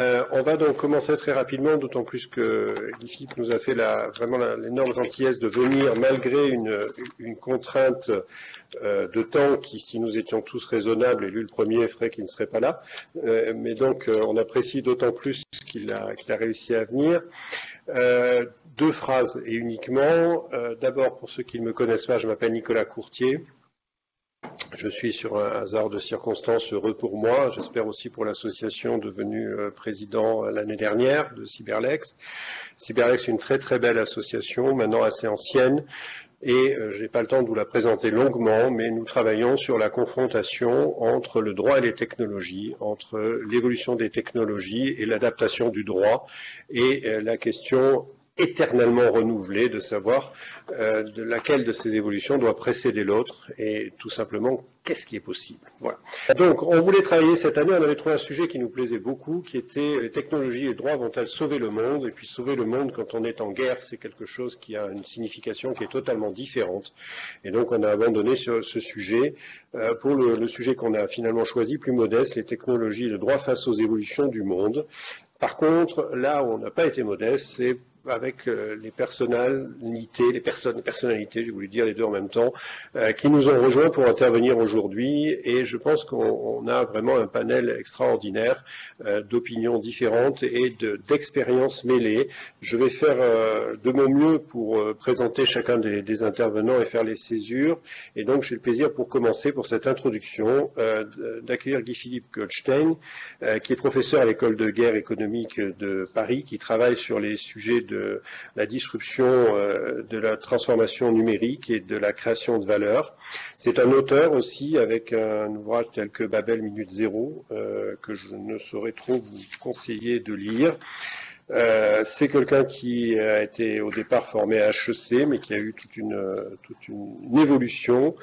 On va donc commencer très rapidement, d'autant plus que Guy Philippe nous a fait vraiment l'énorme gentillesse de venir malgré une contrainte de temps qui, si nous étions tous raisonnables, et lui le premier, ferait qu'il ne serait pas là. Mais donc, on apprécie d'autant plus qu'il a réussi à venir. Deux phrases et uniquement. D'abord, pour ceux qui ne me connaissent pas, je m'appelle Nicolas Courtier. Je suis sur un hasard de circonstances heureux pour moi, j'espère aussi pour l'association devenue président l'année dernière de Cyberlex. Cyberlex est une très très belle association, maintenant assez ancienne, et je n'ai pas le temps de vous la présenter longuement, mais nous travaillons sur la confrontation entre le droit et les technologies, entre l'évolution des technologies et l'adaptation du droit, et la question éternellement renouvelée de savoir de laquelle de ces évolutions doit précéder l'autre et tout simplement qu'est-ce qui est possible. Voilà. Donc on voulait travailler cette année, on avait trouvé un sujet qui nous plaisait beaucoup qui était les technologies et le droit vont-elles sauver le monde, et puis sauver le monde quand on est en guerre c'est quelque chose qui a une signification qui est totalement différente et donc on a abandonné ce sujet pour le sujet qu'on a finalement choisi, plus modeste, les technologies et le droit face aux évolutions du monde. Par contre, là où on n'a pas été modeste, c'est avec les personnalités, j'ai voulu dire les deux en même temps, qui nous ont rejoints pour intervenir aujourd'hui. Et je pense qu'on a vraiment un panel extraordinaire d'opinions différentes et d'expériences mêlées. Je vais faire de mon mieux pour présenter chacun des intervenants et faire les césures. Et donc, j'ai le plaisir pour commencer, pour cette introduction, d'accueillir Guy-Philippe Goldstein, qui est professeur à l'école de guerre économique de Paris, qui travaille sur les sujets de la disruption de la transformation numérique et de la création de valeur. C'est un auteur aussi avec un ouvrage tel que Babel Minute Zéro, que je ne saurais trop vous conseiller de lire. C'est quelqu'un qui a été au départ formé à HEC, mais qui a eu toute une évolution.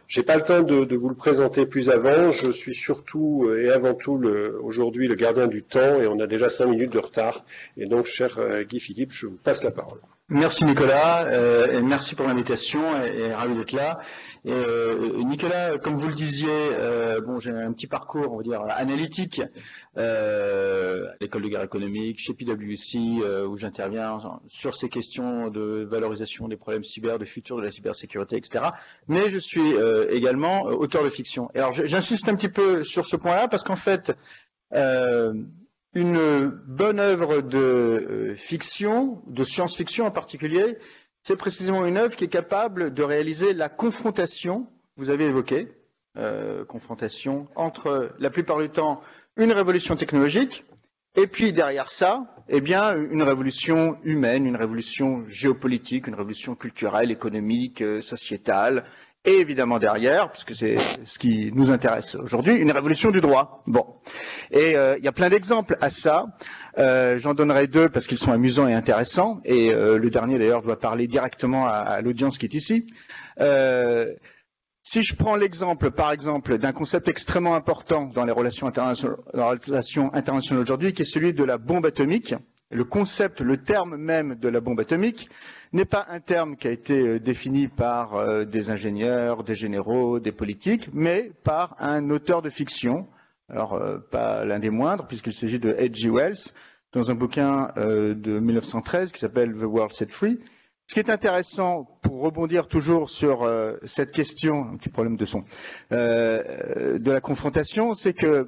J'ai pas le temps de vous le présenter plus avant. Je suis surtout et avant tout aujourd'hui le gardien du temps et on a déjà 5 minutes de retard. Et donc, cher Guy Philippe, je vous passe la parole. Merci Nicolas, et merci pour l'invitation et ravi d'être là. Et Nicolas, comme vous le disiez, bon, j'ai un petit parcours, on va dire, analytique à l'école de guerre économique, chez PwC, où j'interviens sur ces questions de valorisation des problèmes cyber, de futur de la cybersécurité, etc. Mais je suis également auteur de fiction. Et alors, j'insiste un petit peu sur ce point-là parce qu'en fait, une bonne œuvre de fiction, de science-fiction en particulier, c'est précisément une œuvre qui est capable de réaliser la confrontation, vous avez évoqué, confrontation entre, la plupart du temps, une révolution technologique, et puis derrière ça, eh bien, une révolution humaine, une révolution géopolitique, une révolution culturelle, économique, sociétale, et évidemment derrière, puisque c'est ce qui nous intéresse aujourd'hui, une révolution du droit. Bon. Et il y a plein d'exemples à ça. J'en donnerai deux parce qu'ils sont amusants et intéressants. Et le dernier d'ailleurs doit parler directement à l'audience qui est ici. Si je prends l'exemple, par exemple, d'un concept extrêmement important dans les relations internationales aujourd'hui, qui est celui de la bombe atomique, le concept, le terme même de la bombe atomique, n'est pas un terme qui a été défini par des ingénieurs, des généraux, des politiques, mais par un auteur de fiction, alors pas l'un des moindres, puisqu'il s'agit de H.G. Wells, dans un bouquin de 1913 qui s'appelle The World Set Free. Ce qui est intéressant, pour rebondir toujours sur cette question, un petit problème de son, de la confrontation, c'est que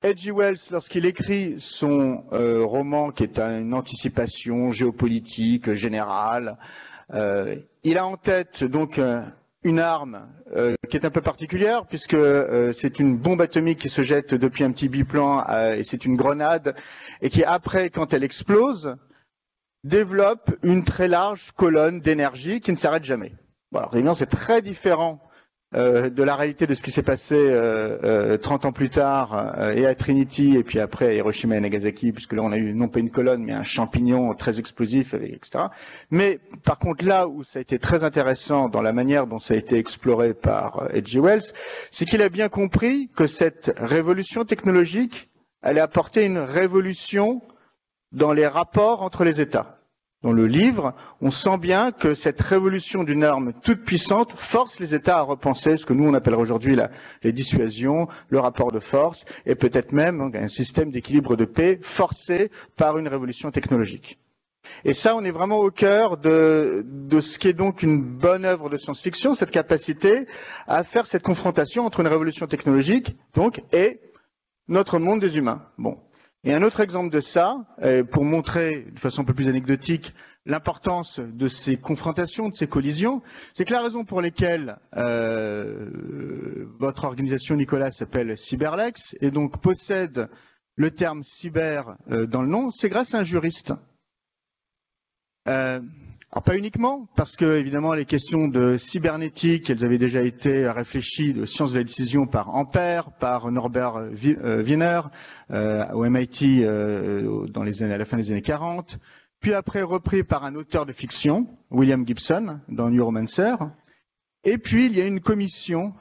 H.G. Wells, lorsqu'il écrit son roman, qui est une anticipation géopolitique générale, il a en tête donc une arme qui est un peu particulière, puisque c'est une bombe atomique qui se jette depuis un petit biplan, et c'est une grenade, et qui après, quand elle explose, développe une très large colonne d'énergie qui ne s'arrête jamais. Bon, alors évidemment, c'est très différent de la réalité de ce qui s'est passé 30 ans plus tard et à Trinity et puis après à Hiroshima et Nagasaki, puisque là on a eu non pas une colonne mais un champignon très explosif, etc. Mais par contre là où ça a été très intéressant dans la manière dont ça a été exploré par H.G. Wells, c'est qu'il a bien compris que cette révolution technologique allait apporter une révolution dans les rapports entre les États. dans le livre, on sent bien que cette révolution d'une arme toute puissante force les États à repenser ce que nous on appellerait aujourd'hui les dissuasions, le rapport de force, et peut-être même un système d'équilibre de paix forcé par une révolution technologique. Et ça, on est vraiment au cœur de ce qui est donc une bonne œuvre de science-fiction, cette capacité à faire cette confrontation entre une révolution technologique donc, et notre monde des humains. Bon. Et un autre exemple de ça, pour montrer de façon un peu plus anecdotique l'importance de ces confrontations, de ces collisions, c'est que la raison pour laquelle votre organisation, Nicolas, s'appelle Cyberlex et donc possède le terme cyber dans le nom, c'est grâce à un juriste. Alors pas uniquement, parce que évidemment les questions de cybernétique, elles avaient déjà été réfléchies de sciences de la décision par Ampère, par Norbert Wiener au MIT à la fin des années 40, puis après repris par un auteur de fiction, William Gibson, dans Neuromancer. Et puis il y a une commission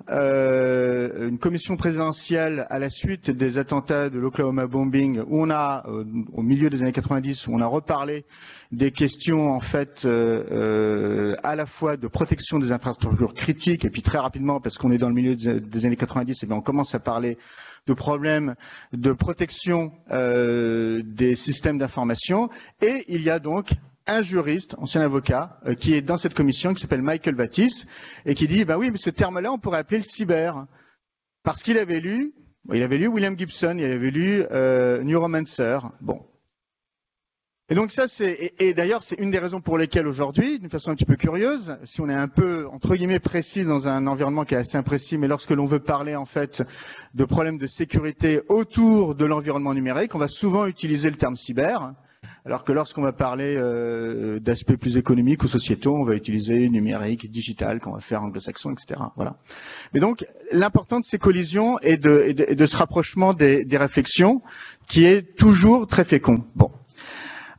présidentielle à la suite des attentats de l'Oklahoma bombing, où on a, au milieu des années 90, où on a reparlé des questions en fait à la fois de protection des infrastructures critiques, et puis très rapidement, parce qu'on est dans le milieu des années 90, et bien on commence à parler de problèmes de protection des systèmes d'information, et il y a donc un juriste, ancien avocat, qui est dans cette commission, qui s'appelle Michael Vatis, et qui dit, ben oui, mais ce terme-là, on pourrait appeler le cyber. Parce qu'il avait lu William Gibson, il avait lu Neuromancer. Bon. Et donc ça, et d'ailleurs, c'est une des raisons pour lesquelles aujourd'hui, d'une façon un petit peu curieuse, si on est un peu, entre guillemets, précis dans un environnement qui est assez imprécis, mais lorsque l'on veut parler, en fait, de problèmes de sécurité autour de l'environnement numérique, on va souvent utiliser le terme cyber. Alors que lorsqu'on va parler d'aspects plus économiques ou sociétaux, on va utiliser numérique, digital, qu'on va faire anglo-saxon, etc. Voilà. Mais donc, l'important de ces collisions et de ce rapprochement des réflexions qui est toujours très fécond. Bon.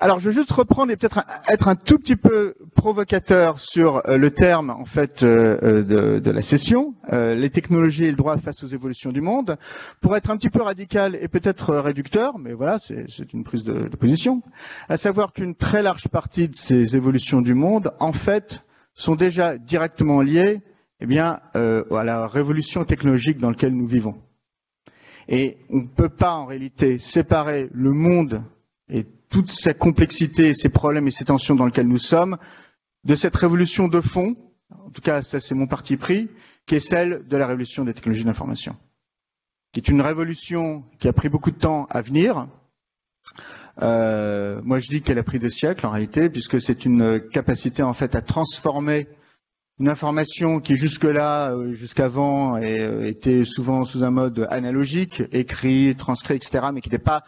Alors, je vais juste reprendre et peut-être être un tout petit peu provocateur sur le terme, en fait, de la session, les technologies et le droit face aux évolutions du monde, pour être un petit peu radical et peut-être réducteur, mais voilà, c'est une prise de position, à savoir qu'une très large partie de ces évolutions du monde, en fait, sont déjà directement liées, eh bien, à la révolution technologique dans laquelle nous vivons. Et on ne peut pas, en réalité, séparer le monde et toute sa complexité, ses problèmes et ses tensions dans lesquelles nous sommes, de cette révolution de fond, en tout cas ça c'est mon parti pris, qui est celle de la révolution des technologies d'information, qui est une révolution qui a pris beaucoup de temps à venir. Moi je dis qu'elle a pris des siècles en réalité, puisque c'est une capacité en fait à transformer une information qui jusque-là, jusqu'avant, était souvent sous un mode analogique, écrit, transcrit, etc., mais qui n'était pas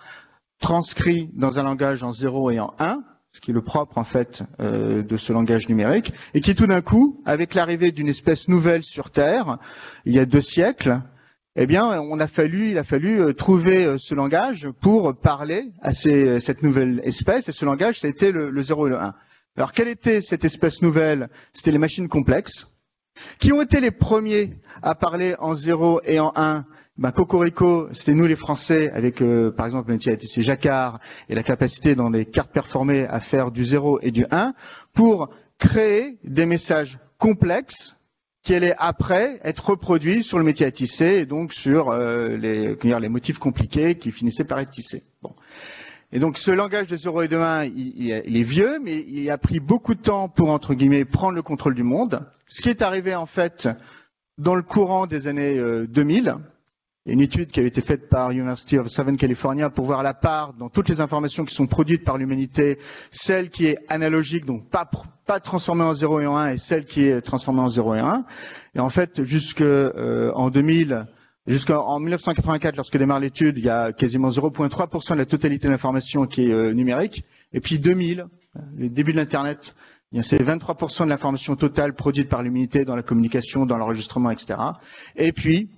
transcrit dans un langage en 0 et en 1, ce qui est le propre en fait de ce langage numérique, et qui tout d'un coup, avec l'arrivée d'une espèce nouvelle sur Terre, il y a 2 siècles, eh bien, il a fallu trouver ce langage pour parler à cette nouvelle espèce, et ce langage, ça a été le 0 et le 1. Alors, quelle était cette espèce nouvelle? C'était les machines complexes, qui ont été les premiers à parler en 0 et en 1. Cocorico, c'était nous les Français, avec par exemple le métier Jacquard et la capacité dans les cartes performées à faire du 0 et du 1 pour créer des messages complexes qui allaient après être reproduits sur le métier à tisser et donc sur les motifs compliqués qui finissaient par être tissés. Bon. Et donc ce langage de 0 et de 1, il est vieux, mais il a pris beaucoup de temps pour, entre guillemets, prendre le contrôle du monde. Ce qui est arrivé en fait dans le courant des années 2000, il y a une étude qui avait été faite par University of Southern California pour voir la part dans toutes les informations qui sont produites par l'humanité, celle qui est analogique, donc pas transformée en 0 et en 1, et celle qui est transformée en 0 et 1. Et en fait, jusqu'en 1984, lorsque démarre l'étude, il y a quasiment 0,3% de la totalité de l'information qui est numérique. Et puis 2000, le début de l'Internet, c'est 23% de l'information totale produite par l'humanité dans la communication, dans l'enregistrement, etc. Et puis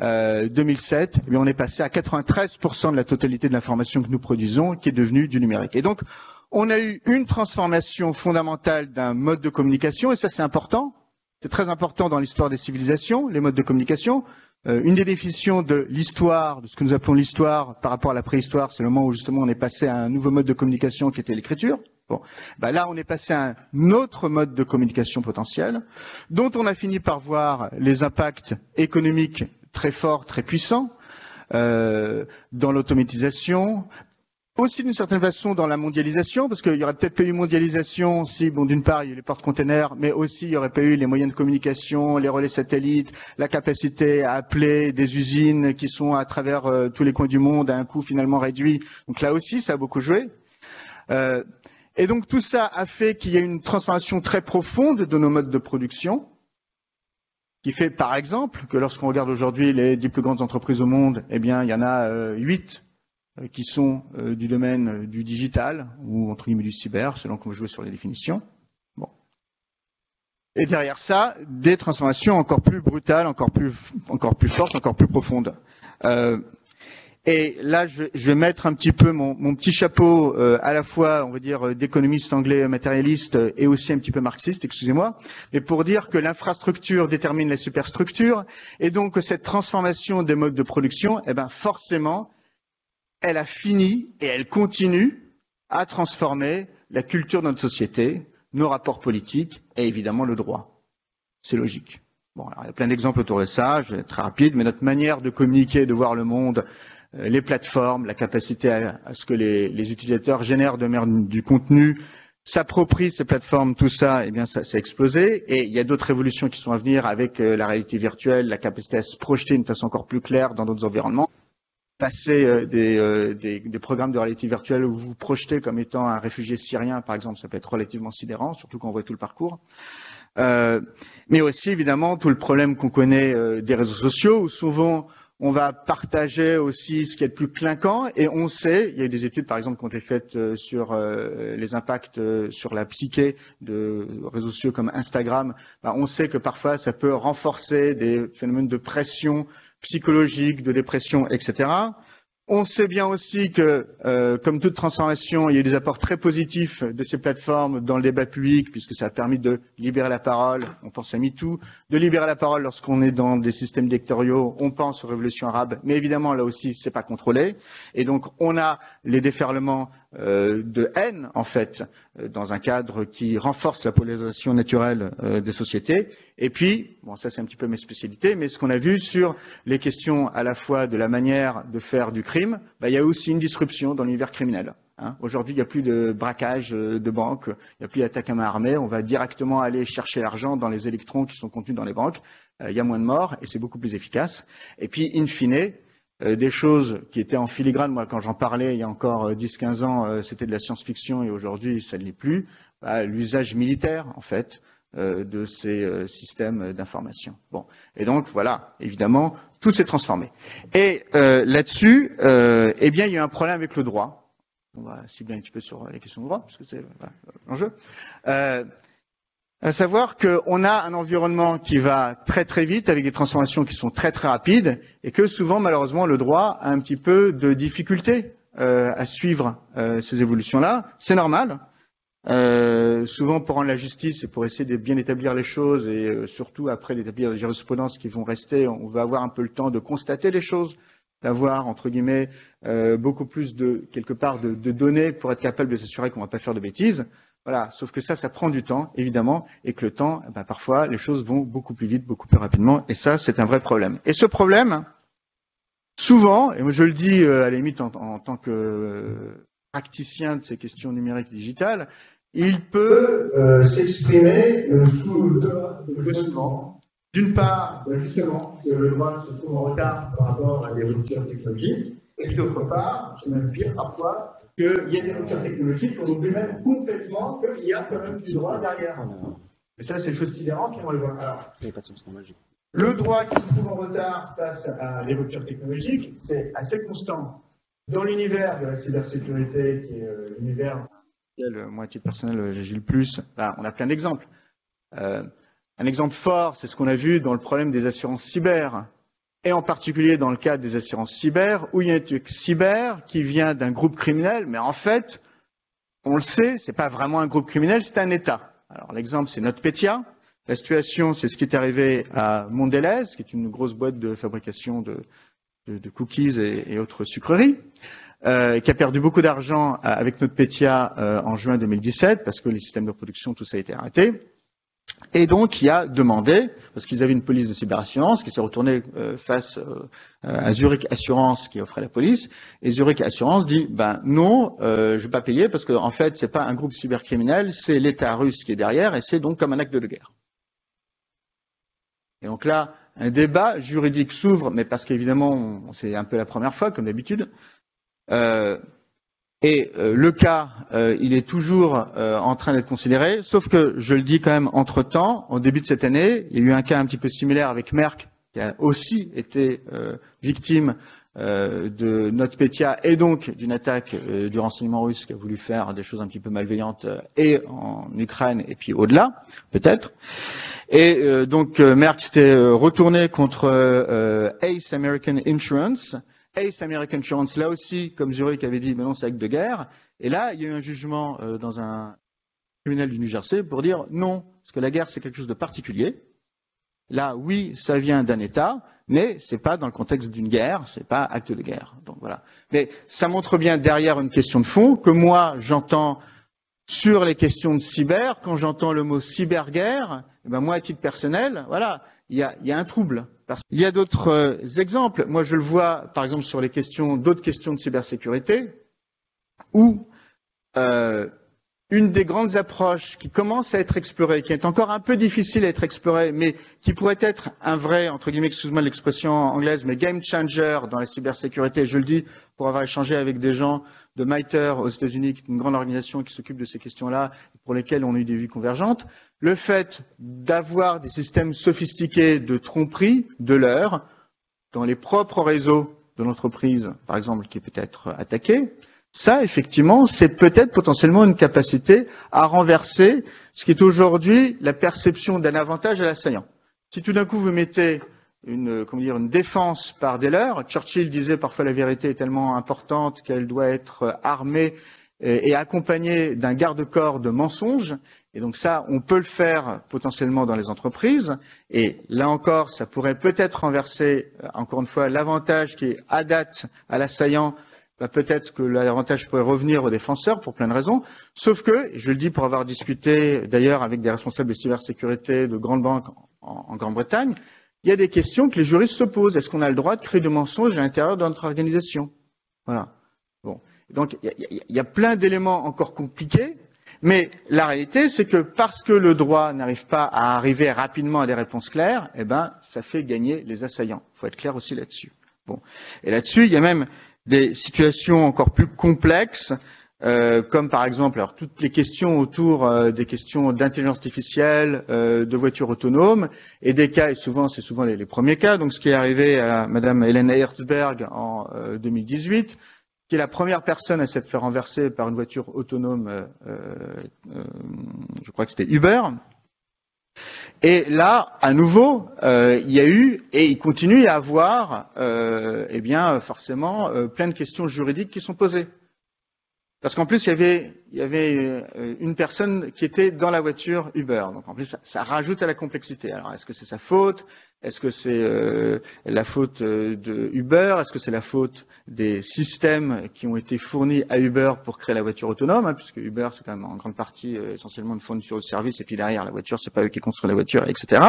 2007, on est passé à 93% de la totalité de l'information que nous produisons qui est devenue du numérique. Et donc, on a eu une transformation fondamentale d'un mode de communication, et ça c'est important, c'est très important dans l'histoire des civilisations, les modes de communication. Une des définitions de l'histoire, de ce que nous appelons l'histoire par rapport à la préhistoire, c'est le moment où justement on est passé à un nouveau mode de communication qui était l'écriture. Bon, ben là, on est passé à un autre mode de communication potentiel, dont on a fini par voir les impacts économiques très forts, très puissants, dans l'automatisation, aussi d'une certaine façon dans la mondialisation, parce qu'il y aurait peut-être pas eu mondialisation si, bon, d'une part, il y a eu les porte-containers, mais aussi il n'y aurait pas eu les moyens de communication, les relais satellites, la capacité à appeler des usines qui sont à travers tous les coins du monde à un coût finalement réduit. Donc là aussi, ça a beaucoup joué. Et donc tout ça a fait qu'il y a une transformation très profonde de nos modes de production, qui fait par exemple que lorsqu'on regarde aujourd'hui les 10 plus grandes entreprises au monde, eh bien il y en a 8 qui sont du domaine du digital ou entre guillemets du cyber, selon qu'on veut jouer sur les définitions. Bon. Et derrière ça, des transformations encore plus brutales, encore plus fortes, encore plus profondes. Et là, je vais mettre un petit peu mon petit chapeau à la fois, on va dire, d'économiste anglais matérialiste et aussi un petit peu marxiste, excusez-moi, mais pour dire que l'infrastructure détermine la superstructure, et donc que cette transformation des modes de production, eh ben forcément, elle a fini et elle continue à transformer la culture de notre société, nos rapports politiques et évidemment le droit. C'est logique. Bon, alors, il y a plein d'exemples autour de ça, je vais être très rapide, mais notre manière de communiquer, de voir le monde, les plateformes, la capacité à ce que les utilisateurs génèrent du contenu, s'approprient ces plateformes, tout ça, eh bien, ça a explosé. Et il y a d'autres révolutions qui sont à venir avec la réalité virtuelle, la capacité à se projeter d'une façon encore plus claire dans d'autres environnements. Passer des programmes de réalité virtuelle où vous vous projetez comme étant un réfugié syrien, par exemple, ça peut être relativement sidérant, surtout quand on voit tout le parcours. Mais aussi, évidemment, tout le problème qu'on connaît des réseaux sociaux, où souvent on va partager aussi ce qui est le plus clinquant, et on sait, il y a eu des études par exemple qui ont été faites sur les impacts sur la psyché de réseaux sociaux comme Instagram, on sait que parfois ça peut renforcer des phénomènes de pression psychologique, de dépression, etc. On sait bien aussi que, comme toute transformation, il y a eu des apports très positifs de ces plateformes dans le débat public, puisque ça a permis de libérer la parole, on pense à MeToo, de libérer la parole lorsqu'on est dans des systèmes dictatoriaux, on pense aux révolutions arabes, mais évidemment, là aussi, c'est pas contrôlé. Et donc, on a les déferlements de haine, en fait, dans un cadre qui renforce la polarisation naturelle des sociétés. Et puis, bon, ça c'est un petit peu mes spécialités, mais ce qu'on a vu sur les questions à la fois de la manière de faire du crime, il y a aussi une disruption dans l'univers criminel. Aujourd'hui, il n'y a plus de braquage de banques, il n'y a plus d'attaque à main armée, on va directement aller chercher l'argent dans les électrons qui sont contenus dans les banques, il y a moins de morts et c'est beaucoup plus efficace. Et puis, in fine, des choses qui étaient en filigrane, moi quand j'en parlais il y a encore 10-15 ans, c'était de la science-fiction et aujourd'hui ça ne l'est plus, l'usage militaire en fait de ces systèmes d'information. Bon, et donc voilà, évidemment, tout s'est transformé. Et là-dessus, eh bien il y a un problème avec le droit. On va cibler un petit peu sur les questions de droit, parce que c'est l'enjeu. À savoir qu'on a un environnement qui va très très vite, avec des transformations qui sont très très rapides, et que souvent, malheureusement, le droit a un petit peu de difficulté à suivre ces évolutions-là. C'est normal. Souvent, pour rendre la justice et pour essayer de bien établir les choses, et surtout après d'établir les jurisprudences qui vont rester, on va avoir un peu le temps de constater les choses, d'avoir, entre guillemets, beaucoup plus quelque part, de données pour être capable de s'assurer qu'on ne va pas faire de bêtises. Voilà, sauf que ça prend du temps, évidemment, et que le temps, parfois, les choses vont beaucoup plus vite, beaucoup plus rapidement, et ça, c'est un vrai problème. Et ce problème, souvent, et moi je le dis à la limite en tant que praticien de ces questions numériques et digitales, il peut s'exprimer sous deux mouvements. D'une part, justement, que le droit se trouve en retard par rapport à des ruptures technologiques, et d'autre part, je même dire parfois, qu'il y a des ruptures technologiques, on oublie même complètement qu'il y a quand même du droit derrière. Et ça, c'est une chose sidérante, et on le voit. Alors, le droit qui se trouve en retard face à des ruptures technologiques, c'est assez constant. Dans l'univers de la cybersécurité, qui est l'univers dans lequel, moi, à titre personnel, j'agis le plus, là, on a plein d'exemples. Un exemple fort, c'est ce qu'on a vu dans le problème des assurances cyber. Et en particulier dans le cadre des assurances cyber, où il y a un truc cyber qui vient d'un groupe criminel, mais en fait, on le sait, c'est pas vraiment un groupe criminel, c'est un État. Alors l'exemple, c'est NotPetya. La situation, c'est ce qui est arrivé à Mondelez, qui est une grosse boîte de fabrication de cookies et autres sucreries. qui a perdu beaucoup d'argent avec NotPetya en juin 2017, parce que les systèmes de production, tout ça a été arrêté. Et donc, qui a demandé, parce qu'ils avaient une police de cyberassurance, qui s'est retournée face à Zurich Assurance qui offrait la police, et Zurich Assurance dit, ben non, je vais pas payer, parce qu'en fait, c'est pas un groupe cybercriminel, c'est l'État russe qui est derrière, et c'est donc comme un acte de guerre. Et donc là, un débat juridique s'ouvre, mais parce qu'évidemment, c'est un peu la première fois, comme d'habitude. Le cas, il est toujours en train d'être considéré, sauf que, je le dis quand même, entre-temps, au début de cette année, il y a eu un cas un petit peu similaire avec Merck, qui a aussi été victime de NotPetya et donc d'une attaque du renseignement russe qui a voulu faire des choses un petit peu malveillantes et en Ukraine et puis au-delà, peut-être. Et donc Merck s'était retourné contre Ace American Insurance. Ace American Insurance, là aussi, comme Zurich avait dit, mais non, c'est acte de guerre. Et là, il y a eu un jugement dans un tribunal du New Jersey pour dire non, parce que la guerre, c'est quelque chose de particulier. Là, oui, ça vient d'un État, mais c'est pas dans le contexte d'une guerre, c'est pas acte de guerre. Donc voilà. Mais ça montre bien derrière une question de fond que moi, j'entends sur les questions de cyber, quand j'entends le mot cyberguerre, eh ben moi, à titre personnel, voilà, il y a un trouble. Il y a d'autres exemples. Moi, je le vois, par exemple, sur les questions, d'autres questions de cybersécurité, où une des grandes approches qui commence à être explorée, qui est encore un peu difficile à être explorée, mais qui pourrait être un vrai, entre guillemets, excuse-moi l'expression anglaise, mais game changer dans la cybersécurité, je le dis pour avoir échangé avec des gens de MITRE aux États-Unis, qui est une grande organisation qui s'occupe de ces questions-là, pour lesquelles on a eu des vues convergentes, le fait d'avoir des systèmes sophistiqués de tromperie, de leurre, dans les propres réseaux de l'entreprise, par exemple, qui peut être attaqué, ça, effectivement, c'est peut-être potentiellement une capacité à renverser ce qui est aujourd'hui la perception d'un avantage à l'assaillant. Si tout d'un coup vous mettez une défense par des leurres, Churchill disait parfois la vérité est tellement importante qu'elle doit être armée et accompagnée d'un garde-corps de mensonges. Et donc ça, on peut le faire potentiellement dans les entreprises. Et là encore, ça pourrait peut-être renverser, encore une fois, l'avantage qui est à date à l'assaillant. Peut-être que l'avantage pourrait revenir aux défenseurs pour plein de raisons, sauf que, et je le dis pour avoir discuté d'ailleurs avec des responsables de cybersécurité de grandes banques en Grande-Bretagne, il y a des questions que les juristes se posent. Est-ce qu'on a le droit de créer des mensonges à l'intérieur de notre organisation? Voilà. Bon. Donc, il y a plein d'éléments encore compliqués, mais la réalité, c'est que parce que le droit n'arrive pas à arriver rapidement à des réponses claires, eh ben, ça fait gagner les assaillants. Il faut être clair aussi là-dessus. Bon. Et là-dessus, il y a même des situations encore plus complexes, comme par exemple alors, toutes les questions autour des questions d'intelligence artificielle, de voitures autonomes, et des cas, et souvent c'est souvent les premiers cas, donc ce qui est arrivé à Madame Hélène Herzberg en 2018, qui est la première personne à s'être fait renverser par une voiture autonome, je crois que c'était Uber. Et là, à nouveau, il y a eu, et il continue à avoir, eh bien, forcément, plein de questions juridiques qui sont posées. Parce qu'en plus, il y avait une personne qui était dans la voiture Uber. Donc en plus, ça rajoute à la complexité. Alors, est-ce que c'est sa faute? Est-ce que c'est la faute de Uber? Est-ce que c'est la faute des systèmes qui ont été fournis à Uber pour créer la voiture autonome, hein, puisque Uber, c'est quand même en grande partie essentiellement une fourniture de service, et puis derrière, la voiture, c'est pas eux qui construisent la voiture, etc.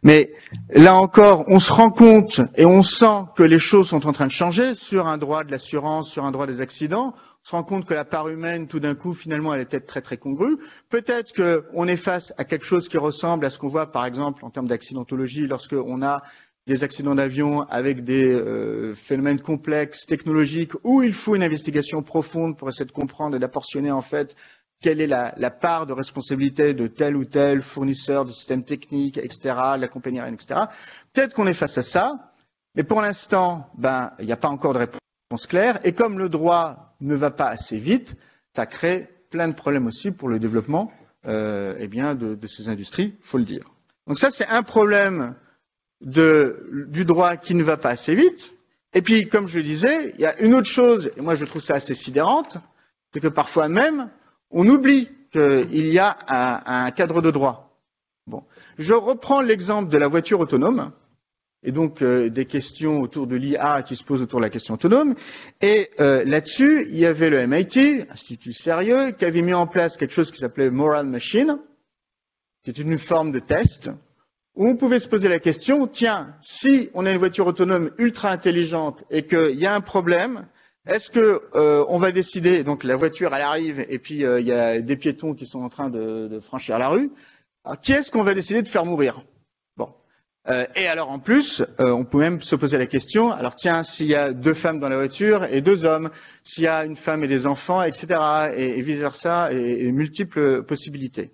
Mais là encore, on se rend compte et on sent que les choses sont en train de changer sur un droit de l'assurance, sur un droit des accidents. On se rend compte que la part humaine, tout d'un coup, finalement, elle est peut-être très très congrue. Peut-être qu'on est face à quelque chose qui ressemble à ce qu'on voit, par exemple, en termes d'accidentologie, lorsqu'on a des accidents d'avion avec des phénomènes complexes, technologiques, où il faut une investigation profonde pour essayer de comprendre et d'apportionner, en fait, quelle est la part de responsabilité de tel ou tel fournisseur de systèmes techniques, etc., la compagnie aérienne, etc. Peut-être qu'on est face à ça, mais pour l'instant, il n'y a pas encore de réponse claire, et comme le droit ne va pas assez vite, ça crée plein de problèmes aussi pour le développement de ces industries, il faut le dire. Donc ça, c'est un problème du droit qui ne va pas assez vite. Et puis, comme je le disais, il y a une autre chose, et moi je trouve ça assez sidérante, c'est que parfois même, on oublie qu'il y a un cadre de droit. Bon. Je reprends l'exemple de la voiture autonome. et donc des questions autour de l'IA qui se posent autour de la question autonome. Et là-dessus, il y avait le MIT, institut sérieux, qui avait mis en place quelque chose qui s'appelait Moral Machine, qui est une forme de test, où on pouvait se poser la question, tiens, si on a une voiture autonome ultra intelligente et qu'il y a un problème, est-ce que on va décider, donc la voiture elle arrive et puis il y a des piétons qui sont en train de franchir la rue, alors, qui est-ce qu'on va décider de faire mourir? Bon. Et alors en plus, on peut même se poser la question, alors tiens, s'il y a 2 femmes dans la voiture et 2 hommes, s'il y a une femme et des enfants, etc., et vice-versa, et multiples possibilités.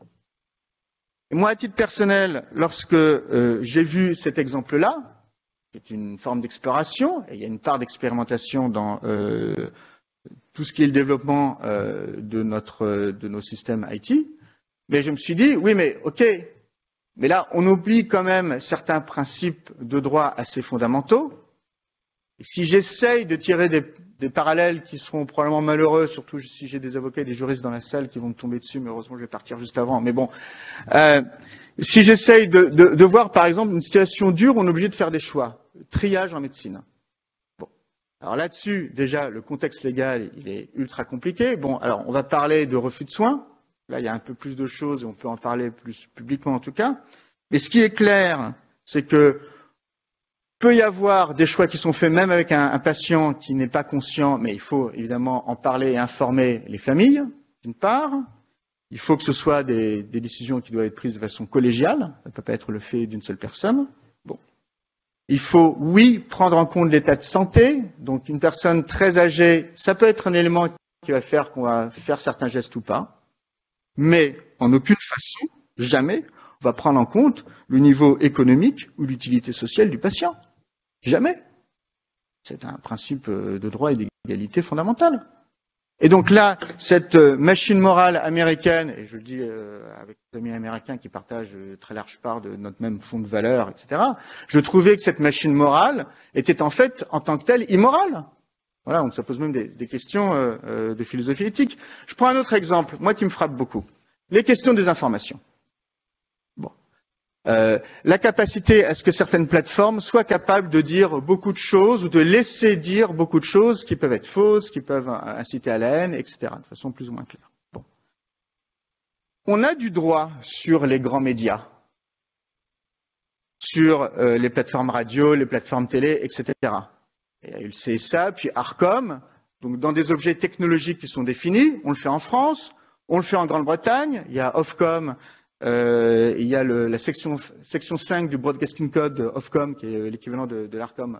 Et moi, à titre personnel, lorsque j'ai vu cet exemple-là, qui est une forme d'exploration, et il y a une part d'expérimentation dans tout ce qui est le développement de nos systèmes IT, mais je me suis dit, oui, mais ok, mais là, on oublie quand même certains principes de droit assez fondamentaux. Et si j'essaye de tirer des parallèles qui seront probablement malheureux, surtout si j'ai des avocats et des juristes dans la salle qui vont me tomber dessus, mais heureusement je vais partir juste avant. Mais bon, si j'essaye de voir par exemple une situation dure, on est obligé de faire des choix. Triage en médecine. Bon, alors là-dessus, déjà, le contexte légal, il est ultra compliqué. Bon, alors on va parler de refus de soins. Là, il y a un peu plus de choses et on peut en parler plus publiquement en tout cas. Mais ce qui est clair, c'est que peut y avoir des choix qui sont faits même avec un patient qui n'est pas conscient, mais il faut évidemment en parler et informer les familles, d'une part. Il faut que ce soit des décisions qui doivent être prises de façon collégiale, ça ne peut pas être le fait d'une seule personne. Bon. Il faut, oui, prendre en compte l'état de santé. Donc une personne très âgée, ça peut être un élément qui va faire qu'on va faire certains gestes ou pas. Mais en aucune façon, jamais, on va prendre en compte le niveau économique ou l'utilité sociale du patient. Jamais. C'est un principe de droit et d'égalité fondamentale. Et donc là, cette machine morale américaine, et je le dis avec des amis américains qui partagent très large part de notre même fond de valeurs, etc., je trouvais que cette machine morale était en fait, en tant que telle, immorale. Voilà, donc ça pose même des questions de philosophie éthique. Je prends un autre exemple, moi qui me frappe beaucoup. Les questions des informations. Bon. La capacité à ce que certaines plateformes soient capables de dire beaucoup de choses ou de laisser dire beaucoup de choses qui peuvent être fausses, qui peuvent inciter à la haine, etc., de façon plus ou moins claire. Bon. On a du droit sur les grands médias, sur les plateformes radio, les plateformes télé, etc. Il y a eu le CSA, puis Arcom, donc dans des objets technologiques qui sont définis, on le fait en France, on le fait en Grande-Bretagne, il y a Ofcom, il y a la section 5 du Broadcasting Code Ofcom, qui est l'équivalent de l'Arcom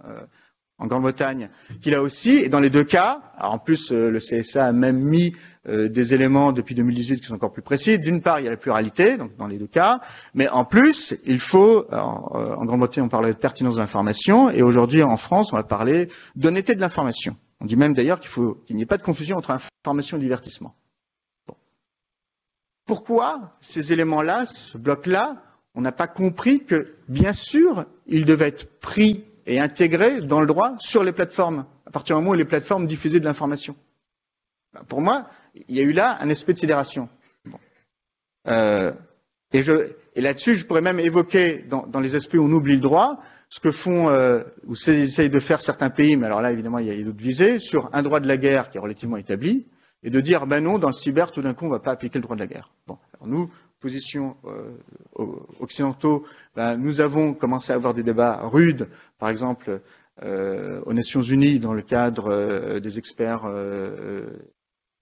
en Grande-Bretagne, qui l'a aussi, et dans les 2 cas, alors en plus le CSA a même mis des éléments depuis 2018 qui sont encore plus précis. D'une part, il y a la pluralité, donc dans les 2 cas, mais en plus, il faut, en Grande-Bretagne on parlait de pertinence de l'information, et aujourd'hui en France on va parler d'honnêteté de l'information. On dit même d'ailleurs qu'il n'y ait pas de confusion entre information et divertissement. Bon. Pourquoi ces éléments-là, ce bloc-là, on n'a pas compris que, bien sûr, ils devaient être pris et intégrés dans le droit sur les plateformes, à partir du moment où les plateformes diffusaient de l'information. Pour moi, il y a eu là un aspect de sidération. Bon. Et là-dessus, je pourrais même évoquer, dans les aspects où on oublie le droit, ce que font, ou essayent de faire certains pays, mais alors là, évidemment, il y a d'autres visées, sur un droit de la guerre qui est relativement établi, et de dire, ben non, dans le cyber, tout d'un coup, on ne va pas appliquer le droit de la guerre. Bon, alors nous, position occidentaux, ben, nous avons commencé à avoir des débats rudes, par exemple, aux Nations Unies, dans le cadre des experts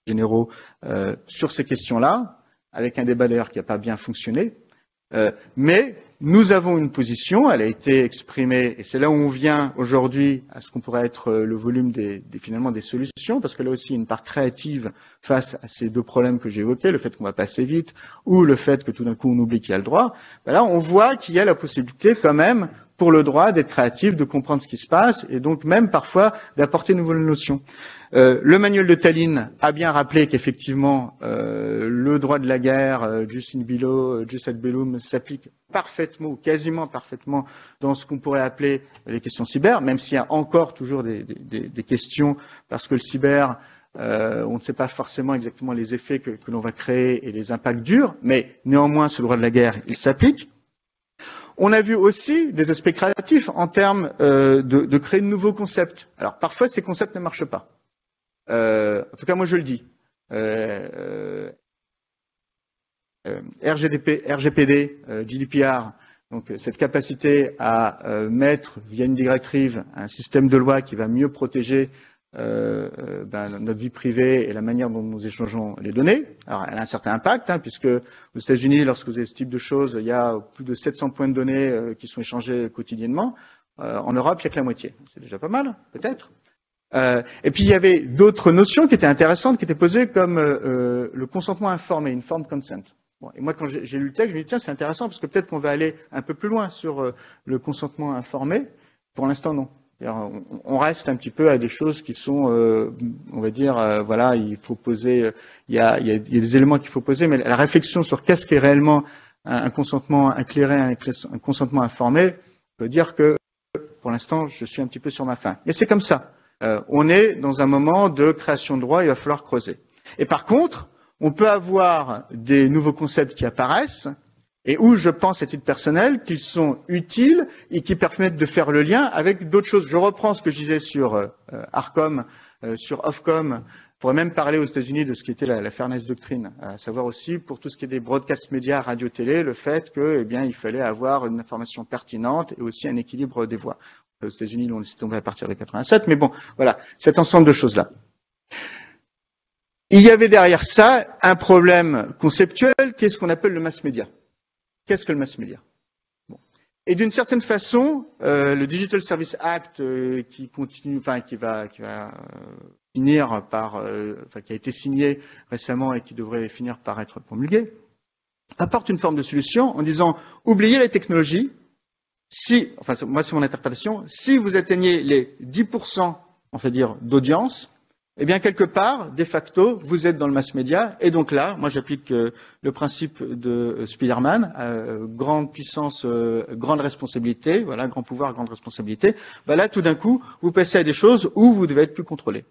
généraux, sur ces questions-là, avec un débat d'ailleurs qui n'a pas bien fonctionné. Mais nous avons une position, elle a été exprimée, et c'est là où on vient aujourd'hui à ce qu'on pourrait être le volume finalement des solutions, parce que là aussi il y a une part créative face à ces 2 problèmes que j'ai évoqués, le fait qu'on va pas assez vite, ou le fait que tout d'un coup on oublie qu'il y a le droit. Ben là on voit qu'il y a la possibilité quand même pour le droit d'être créatif, de comprendre ce qui se passe, et donc même parfois d'apporter de nouvelles notions. Le manuel de Tallinn a bien rappelé qu'effectivement le droit de la guerre, jus in bello, jus ad bellum, s'applique parfaitement ou quasiment parfaitement dans ce qu'on pourrait appeler les questions cyber, même s'il y a encore toujours des questions, parce que le cyber, on ne sait pas forcément exactement les effets que l'on va créer et les impacts durs, mais néanmoins ce droit de la guerre, il s'applique. On a vu aussi des aspects créatifs en termes de créer de nouveaux concepts. Alors parfois ces concepts ne marchent pas. En tout cas moi je le dis. RGPD, GDPR, donc cette capacité à mettre via une directive un système de loi qui va mieux protéger notre vie privée et la manière dont nous échangeons les données. Alors, elle a un certain impact, puisque aux États-Unis, lorsque vous avez ce type de choses, il y a plus de 700 points de données qui sont échangés quotidiennement. En Europe, il n'y a que la moitié. C'est déjà pas mal, peut-être. Et puis, il y avait d'autres notions qui étaient intéressantes, qui étaient posées comme le consentement informé, informed consent. Bon, et moi, quand j'ai lu le texte, je me dis, tiens, c'est intéressant, parce que peut-être qu'on va aller un peu plus loin sur le consentement informé. Pour l'instant, non. On reste un petit peu à des choses qui sont, on va dire, voilà, il faut poser, il y a des éléments qu'il faut poser, mais la réflexion sur qu'est-ce qu'est réellement un consentement éclairé, un consentement informé, peut dire que, pour l'instant, je suis un petit peu sur ma faim. Mais c'est comme ça. On est dans un moment de création de droit, il va falloir creuser. Et par contre, on peut avoir des nouveaux concepts qui apparaissent, et où je pense à titre personnel qu'ils sont utiles et qui permettent de faire le lien avec d'autres choses. Je reprends ce que je disais sur ARCOM, sur Ofcom. On pourrait même parler aux États-Unis de ce qui était la Fairness Doctrine, à savoir aussi pour tout ce qui est des broadcast médias, radio-télé, le fait que, eh bien, il fallait avoir une information pertinente et aussi un équilibre des voix. Aux États-Unis, on laissé tomber à partir de 87, mais bon, voilà, cet ensemble de choses-là. Il y avait derrière ça un problème conceptuel qui est ce qu'on appelle le mass media. Qu'est-ce que le mass media? Bon. Et d'une certaine façon, le Digital Service Act qui continue, enfin qui va finir par, qui a été signé récemment et qui devrait finir par être promulgué, apporte une forme de solution en disant oubliez les technologies. Si, enfin moi c'est mon interprétation, si vous atteignez les 10%, on va dire, d'audience, eh bien, quelque part, de facto, vous êtes dans le mass média. Et donc là, moi, j'applique le principe de Spiderman, grande puissance, grande responsabilité, voilà, grand pouvoir, grande responsabilité. Ben là, tout d'un coup, vous passez à des choses où vous devez être plus contrôlé.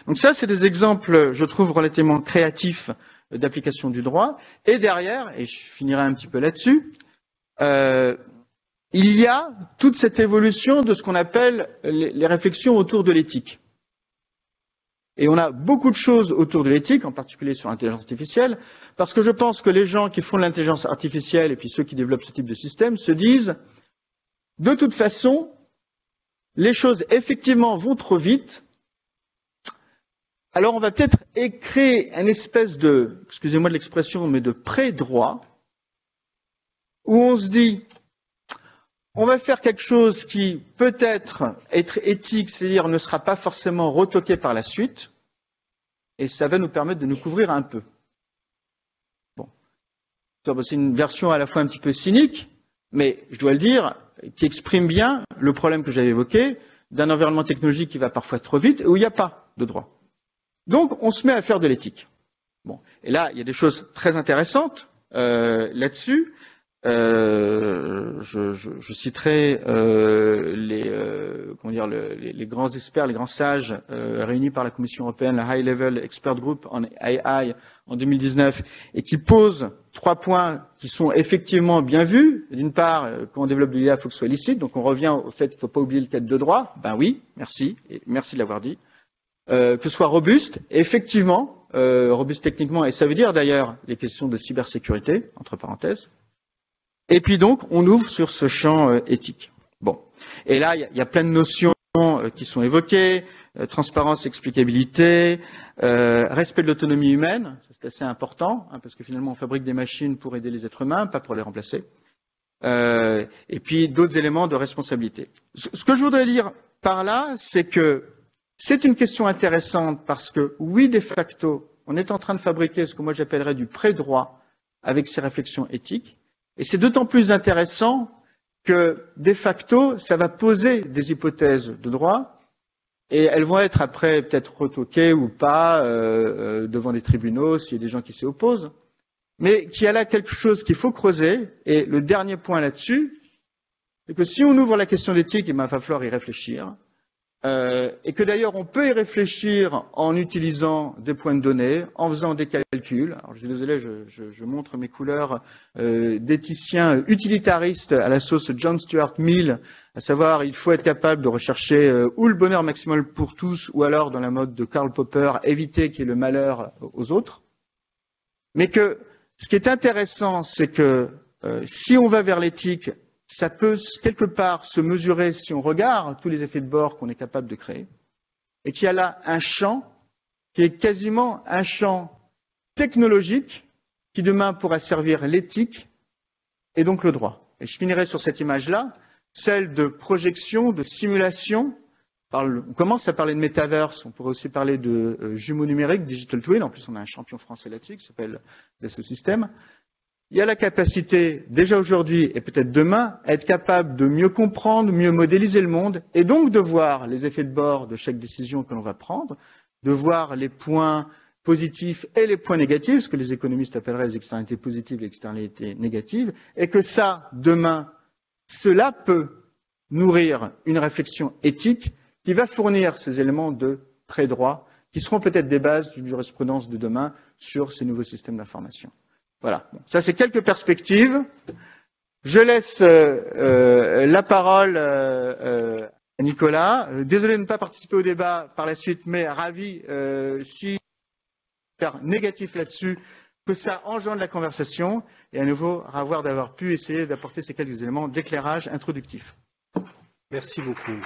Donc ça, c'est des exemples, je trouve, relativement créatifs d'application du droit. Et derrière, et je finirai un petit peu là-dessus, il y a toute cette évolution de ce qu'on appelle les réflexions autour de l'éthique. Et on a beaucoup de choses autour de l'éthique, en particulier sur l'intelligence artificielle, parce que je pense que les gens qui font de l'intelligence artificielle et puis ceux qui développent ce type de système se disent, de toute façon, les choses effectivement vont trop vite, alors on va peut-être créer une espèce de, excusez-moi de l'expression, mais de pré-droit, où on se dit, on va faire quelque chose qui peut-être être éthique, c'est-à-dire ne sera pas forcément retoqué par la suite, et ça va nous permettre de nous couvrir un peu. Bon. C'est une version à la fois un petit peu cynique, mais je dois le dire, qui exprime bien le problème que j'avais évoqué d'un environnement technologique qui va parfois trop vite et où il n'y a pas de droit. Donc, on se met à faire de l'éthique. Bon. Et là, il y a des choses très intéressantes là-dessus. Je citerai les grands experts, les grands sages réunis par la Commission européenne, la High Level Expert Group en AI en 2019, et qui posent 3 points qui sont effectivement bien vus. D'une part, quand on développe de l'IA, il faut que ce soit licite, donc on revient au fait qu'il ne faut pas oublier le cadre de droit. Ben oui, merci, et merci de l'avoir dit. Que ce soit robuste, et effectivement, robuste techniquement, et ça veut dire d'ailleurs les questions de cybersécurité, entre parenthèses. Et puis donc, on ouvre sur ce champ éthique. Bon. Et là, il y a plein de notions qui sont évoquées, transparence, explicabilité, respect de l'autonomie humaine, c'est assez important, parce que finalement, on fabrique des machines pour aider les êtres humains, pas pour les remplacer. Et puis, d'autres éléments de responsabilité. Ce que je voudrais dire par là, c'est que c'est une question intéressante parce que, oui, de facto, on est en train de fabriquer ce que moi j'appellerais du pré-droit avec ces réflexions éthiques. Et c'est d'autant plus intéressant que, de facto, ça va poser des hypothèses de droit et elles vont être après peut-être retoquées ou pas devant des tribunaux s'il y a des gens qui s'y opposent. Mais qu'il y a là quelque chose qu'il faut creuser. Et le dernier point là-dessus, c'est que si on ouvre la question d'éthique, il va falloir y réfléchir. et que d'ailleurs on peut y réfléchir en utilisant des points de données, en faisant des calculs. Alors, je suis désolé, je montre mes couleurs d'éthiciens utilitaristes à la sauce John Stuart Mill, à savoir il faut être capable de rechercher ou le bonheur maximal pour tous, ou alors dans la mode de Karl Popper, éviter qu'il y ait le malheur aux autres. Mais que ce qui est intéressant, c'est que si on va vers l'éthique, ça peut quelque part se mesurer si on regarde tous les effets de bord qu'on est capable de créer, et qu'il y a là un champ qui est quasiment un champ technologique qui demain pourra servir l'éthique et donc le droit. Et je finirai sur cette image-là, celle de projection, de simulation. On commence à parler de metaverse, on pourrait aussi parler de jumeaux numériques, digital twin. En plus, on a un champion français là-dessus qui s'appelle Dassault Systèmes. Il y a la capacité, déjà aujourd'hui et peut-être demain, à être capable de mieux comprendre, mieux modéliser le monde, et donc de voir les effets de bord de chaque décision que l'on va prendre, de voir les points positifs et les points négatifs, ce que les économistes appelleraient les externalités positives et les externalités négatives, et que ça, demain, cela peut nourrir une réflexion éthique qui va fournir ces éléments de pré-droit, qui seront peut-être des bases d'une jurisprudence de demain sur ces nouveaux systèmes d'information. Voilà, bon, ça c'est quelques perspectives. Je laisse la parole à Nicolas. Désolé de ne pas participer au débat par la suite, mais ravi si faire négatif là-dessus, que ça engendre la conversation et à nouveau ravi d'avoir pu essayer d'apporter ces quelques éléments d'éclairage introductif. Merci beaucoup.